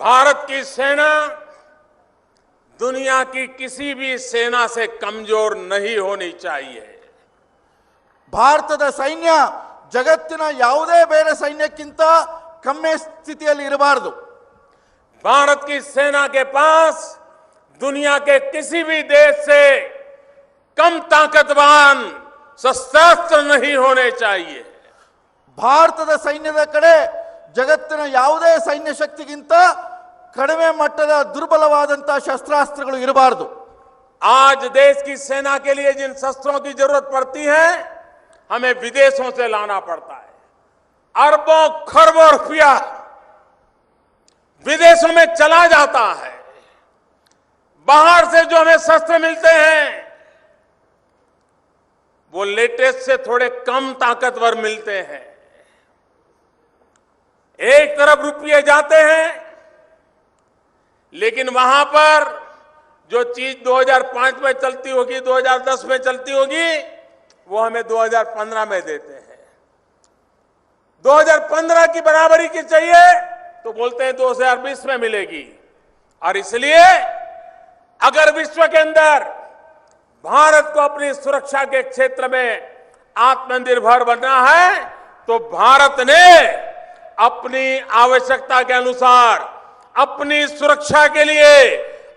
भारत की सेना दुनिया की किसी भी सेना से कमजोर नहीं होनी चाहिए। ಭಾರತದ ಸೈನ್ಯ ಜಗತ್ತಿನ ಯಾವುದೇ ಬೇರೆ ಸೈನ್ಯಕ್ಕಿಂತ ಕಮ್ಮಿ ಸ್ಥಿತಿಯಲ್ಲಿ ಇರಬಾರದು। भारत की सेना के पास दुनिया के किसी भी देश से कम ताकतवान शस्त्रास्त्र नहीं होने चाहिए। ಭಾರತದ ಸೈನ್ಯದ ಕಡೆ ಜಗತ್ತಿನ ಯಾವುದೇ ಸೈನ್ಯ ಶಕ್ತಿಗಿಂತ ಕಡಿಮೆ ಮಟ್ಟದ ದುರ್ಬಲವಾದಂತಹ ಶಸ್ತ್ರಾಸ್ತ್ರಗಳು ಇರಬಾರದು। आज देश की सेना के लिए जिन शस्त्रों की जरूरत पड़ती है हमें विदेशों से लाना पड़ता है। अरबों खरबों रुपया विदेशों में चला जाता है। बाहर से जो हमें शस्त्र मिलते हैं वो लेटेस्ट से थोड़े कम ताकतवर मिलते हैं। एक तरफ रुपये जाते हैं लेकिन वहां पर जो चीज 2005 में चलती होगी 2010 में चलती होगी वो हमें 2015 में देते हैं। 2015 की बराबरी की चाहिए तो बोलते हैं 2020 में मिलेगी। और इसलिए अगर विश्व के अंदर भारत को अपनी सुरक्षा के क्षेत्र में आत्मनिर्भर बनना है तो भारत ने अपनी आवश्यकता के अनुसार अपनी सुरक्षा के लिए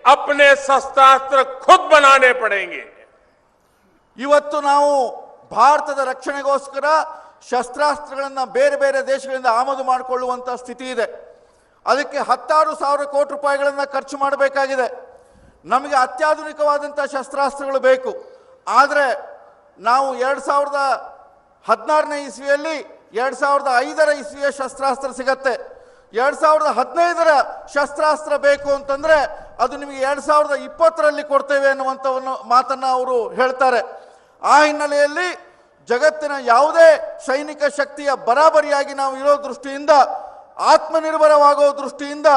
अपने शस्त्रास्त्र खुद बनाने पड़ेंगे। ಇವತ್ತು ನಾವು ಭಾರತದ ರಕ್ಷಣೆಗೋಸ್ಕರ ಶಸ್ತ್ರಾಸ್ತ್ರಗಳನ್ನು ಬೇರೆ ಬೇರೆ ದೇಶಗಳಿಂದ ಆಮದು ಮಾಡಿಕೊಳ್ಳುವಂತ ಸ್ಥಿತಿ ಇದೆ। ಅದಕ್ಕೆ 16,000 ಕೋಟಿ ರೂಪಾಯಿಗಳನ್ನು ಖರ್ಚು ಮಾಡಬೇಕಾಗಿದೆ। ನಮಗೆ ಅತ್ಯಾಧುನಿಕವಾದಂತಹ ಶಸ್ತ್ರಾಸ್ತ್ರಗಳು ಬೇಕು। ಆದರೆ ನಾವು 2016ನೇ ಇಸ್ವಿಯಲ್ಲಿ 2005ರ ಇಸ್ವಿಯ ಶಸ್ತ್ರಾಸ್ತ್ರ ಸಿಗತ್ತೆ। 2015ರ ಶಸ್ತ್ರಾಸ್ತ್ರ ಬೇಕು ಅಂತಂದ್ರೆ ಅದು ನಿಮಗೆ 2020ರಲ್ಲಿ ಕೊಡ್ತೇವೆ ಅನ್ನುವಂತ ಮಾತನ್ನ ಅವರು ಹೇಳ್ತಾರೆ। ಆ ಹಿನ್ನೆಲೆಯಲ್ಲಿ ಜಗತ್ತಿನ ಯಾವುದೇ ಸೈನಿಕ ಶಕ್ತಿಯ ಬರಾಬರಿಯಾಗಿ ನಾವು ಇರೋ ದೃಷ್ಟಿಯಿಂದ ಆತ್ಮನಿರ್ಭರವಾಗೋ ದೃಷ್ಟಿಯಿಂದ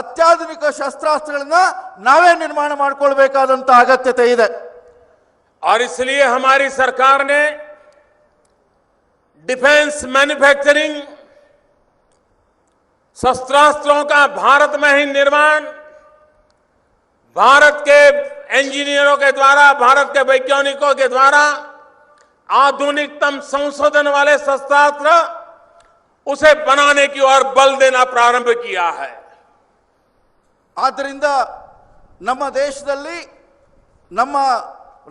ಅತ್ಯಾಧುನಿಕ ಶಸ್ತ್ರಾಸ್ತ್ರಗಳನ್ನ ನಾವೇ ನಿರ್ಮಾಣ ಮಾಡಿಕೊಳ್ಳಬೇಕಾದಂತ ಅಗತ್ಯತೆ ಇದೆ। और इसलिए हमारी सरकार ने डिफेंस मैन्युफैक्चरिंग शस्त्रास्त्रों का भारत में ही निर्माण भारत के इंजीनियरों के द्वारा भारत के वैज्ञानिकों के द्वारा आधुनिकतम संशोधन वाले शस्त्रास्त्र उसे बनाने की ओर बल देना प्रारंभ किया है। ಆದ್ದರಿಂದ ನಮ್ಮ ದೇಶದಲ್ಲಿ ನಮ್ಮ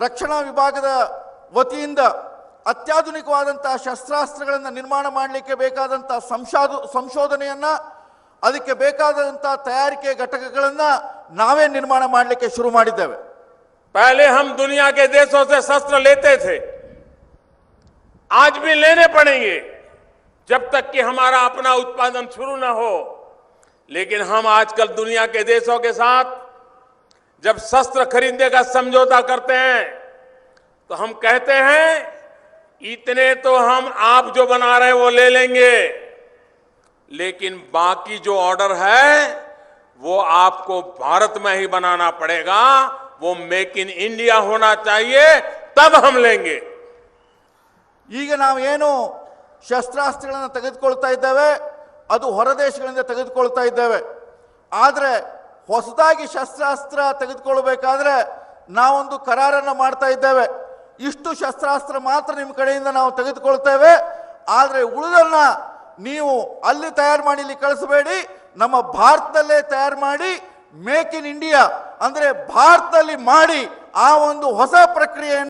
ರಕ್ಷಣಾ ವಿಭಾಗದ ವತಿಯಿಂದ ಅತ್ಯಾಧುನಿಕವಾದಂತಹ ಶಸ್ತ್ರಾಸ್ತ್ರಗಳನ್ನು ನಿರ್ಮಾಣ ಮಾಡಲಿಕ್ಕೆ ಬೇಕಾದಂತಹ ಸಂಶೋಧನೆಯನ್ನ ಅದಕ್ಕೆ ಬೇಕಾದಂತಹ ತಯಾರಿಕೆ ಘಟಕಗಳನ್ನು ನಾವೇ ನಿರ್ಮಾಣ ಮಾಡಲಿಕ್ಕೆ ಶುರು ಮಾಡಿದ್ದೇವೆ। पहले हम दुनिया के देशों से शस्त्र लेते थे, आज भी लेने पड़ेंगे जब तक कि हमारा अपना उत्पादन शुरू न हो। लेकिन हम आजकल दुनिया के देशों के साथ जब शस्त्र खरीदने का समझौता करते हैं तो हम कहते हैं इतने तो हम आप जो बना रहे हैं वो ले लेंगे, लेकिन बाकी जो ऑर्डर है वो आपको भारत में ही बनाना पड़ेगा, वो मेक इन इंडिया होना चाहिए, तब हम लेंगे। ಈಗ ನಾವು ಏನು ಶಸ್ತ್ರಾಸ್ತ್ರಗಳನ್ನು ತೆಗೆದುಕೊಳ್ತಾ ಇದ್ದೇವೆ ಅದು ಹೊರ ದೇಶಗಳಿಂದ ತೆಗೆದುಕೊಳ್ತಾ ಇದ್ದೇವೆ। ಆದರೆ ಹೊಸದಾಗಿ ಶಸ್ತ್ರಾಸ್ತ್ರ ತೆಗೆದುಕೊಳ್ಳಬೇಕಾದ್ರೆ ನಾವೊಂದು ಕರಾರನ್ನು ಮಾಡ್ತಾ ಇದ್ದೇವೆ। ಇಷ್ಟು ಶಸ್ತ್ರಾಸ್ತ್ರ ಮಾತ್ರ ನಿಮ್ಮ ಕಡೆಯಿಂದ ನಾವು ತೆಗೆದುಕೊಳ್ತೇವೆ, ಆದರೆ ಉಳಿದನ್ನ ನೀವು ಅಲ್ಲಿ ತಯಾರು ಮಾಡಿ ಇಲ್ಲಿ ಕಳಿಸಬೇಡಿ, ನಮ್ಮ ಭಾರತದಲ್ಲೇ ತಯಾರು ಮಾಡಿ ಮೇಕ್ ಇನ್ ಇಂಡಿಯಾ ಅಂದ್ರೆ ಭಾರತದಲ್ಲಿ ಮಾಡಿ ಆ ಒಂದು ಹೊಸ ಪ್ರಕ್ರಿಯೆಯನ್ನು